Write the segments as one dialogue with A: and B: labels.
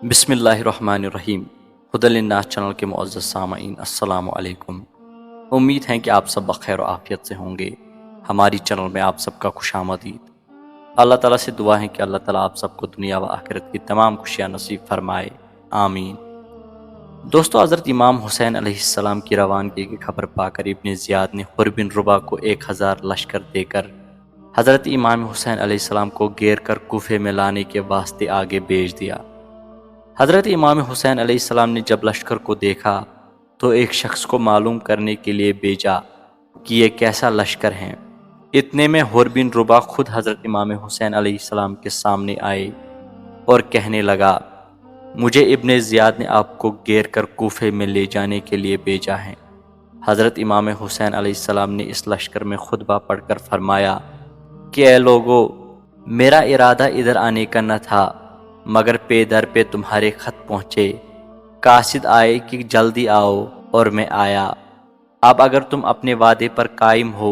A: बिस्मिल्लाहिर्रहमानिर्रहीम। हुदलिन्नास चैनल के मुअज़्ज़ज़ सामईन, अस्सलामु अलैकुम। उम्मीद है कि आप सब बखैर आफ़ियत से होंगे। हमारी चैनल में आप सबका खुशामदीद। अल्लाह ताला से दुआ है कि अल्लाह ताला आप सबको दुनिया व आखिरत की तमाम खुशियाँ नसीब फरमाए, आमीन। दोस्तों, हज़रत इमाम हुसैन अलैहिस्सलाम की रवानगी की खबर पाकर इब्न ज़ियाद ने हुर बिन रुबा को 1000 लश्कर देकर हज़रत इमाम हुसैन अलैहिस्सलाम को घेर कर कूफे में लाने के वास्ते आगे भेज दिया। हज़रत इमाम हुसैन अलैहिस्सलाम ने जब लश्कर को देखा तो एक शख्स को मालूम करने के लिए भेजा कि ये कैसा लश्कर है। इतने में हुर बिन रुबा खुद हज़रत इमाम हुसैन अलैहिस्सलाम के सामने आए और कहने लगा, मुझे इब्न ज़ियाद ने आपको घेर कर कूफे में ले जाने के लिए भेजा है। हज़रत इमाम हुसैन अलैहिस्सलाम ने इस लश्कर में खुतबा पढ़कर फरमाया कि ऐ लोगो, मेरा इरादा इधर आने का न था, मगर पे दर पे तुम्हारे खत पहुँचे। कासिद आए कि जल्दी आओ और मैं आया। अब अगर तुम अपने वादे पर कायम हो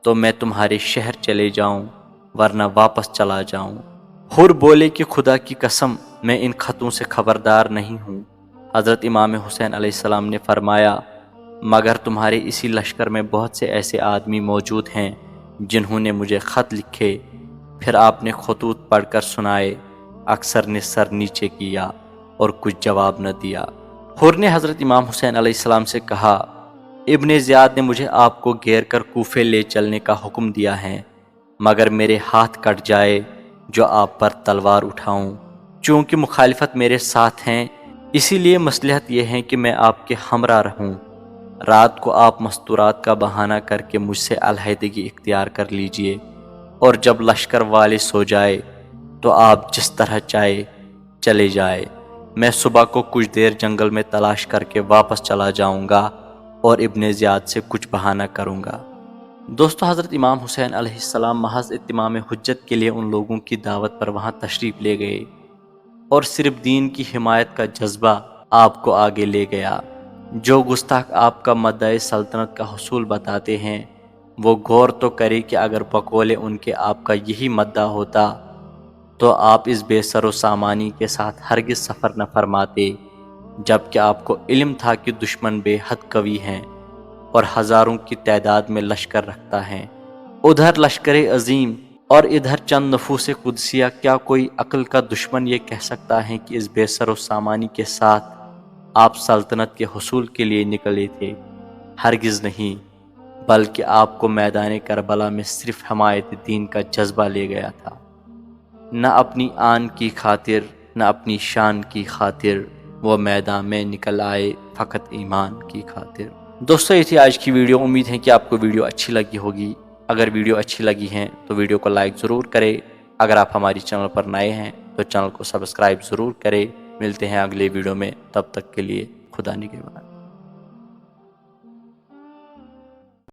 A: तो मैं तुम्हारे शहर चले जाऊं, वरना वापस चला जाऊं। हुर बोले कि खुदा की कसम, मैं इन खतों से खबरदार नहीं हूँ। हज़रत इमाम हुसैन अलैहिस्सलाम ने फरमाया, मगर तुम्हारे इसी लश्कर में बहुत से ऐसे आदमी मौजूद हैं जिन्होंने मुझे ख़त लिखे। फिर आपने खतूत पढ़कर सुनाए। अक्सर ने सर नीचे किया और कुछ जवाब न दिया। हुर ने हज़रत इमाम हुसैन अलैहिस्सलाम से कहा, इब्न ज़ियाद ने मुझे आपको घेर कर कूफे ले चलने का हुक्म दिया है, मगर मेरे हाथ कट जाए जो आप पर तलवार उठाऊं। चूँकि मुखालिफत मेरे साथ हैं, इसीलिए मसलहत यह है कि मैं आपके हमरा रहूं। रात को आप मस्तूरात का बहाना करके मुझसे अलहदगी इख्तियार कर लीजिए, और जब लश्कर वाले सो जाए तो आप जिस तरह चाहे चले जाए। मैं सुबह को कुछ देर जंगल में तलाश करके वापस चला जाऊंगा और इब्न ज़ियाद से कुछ बहाना करूंगा। दोस्तों, हज़रत इमाम हुसैन अलैहिस्सलाम महज इत्माम हुज्जत के लिए उन लोगों की दावत पर वहां तशरीफ़ ले गए और सिर्फ दीन की हिमायत का जज्बा आपको आगे ले गया। जो गुस्ताख आपका मद्दाए सल्तनत का हुसूल बताते हैं, वो गौर तो करे कि अगर बकौले उनके आपका यही मद्दा होता तो आप इस बेसरो सामानी के साथ हरगिज़ सफ़र न फरमाते, जबकि आपको इल्म था कि दुश्मन बेहद कवी हैं और हज़ारों की तादाद में लश्कर रखता है। उधर लश्कर अजीम और इधर चंद नफूस कुदसिया। क्या कोई अक्ल का दुश्मन ये कह सकता है कि इस बेसरो सामानी के साथ आप सल्तनत के हुसूल के लिए निकले थे? हरगिज़ नहीं, बल्कि आपको मैदान करबला में सिर्फ हमायत दीन का जज्बा ले गया था। न अपनी आन की खातिर, न अपनी शान की खातिर वो मैदान में निकल आए, फ़कत ईमान की खातिर। दोस्तों, ये थी आज की वीडियो। उम्मीद है कि आपको वीडियो अच्छी लगी होगी। अगर वीडियो अच्छी लगी है तो वीडियो को लाइक ज़रूर करें। अगर आप हमारी चैनल पर नए हैं तो चैनल को सब्सक्राइब ज़रूर करें। मिलते हैं अगले वीडियो में, तब तक के लिए खुदा निगहबान।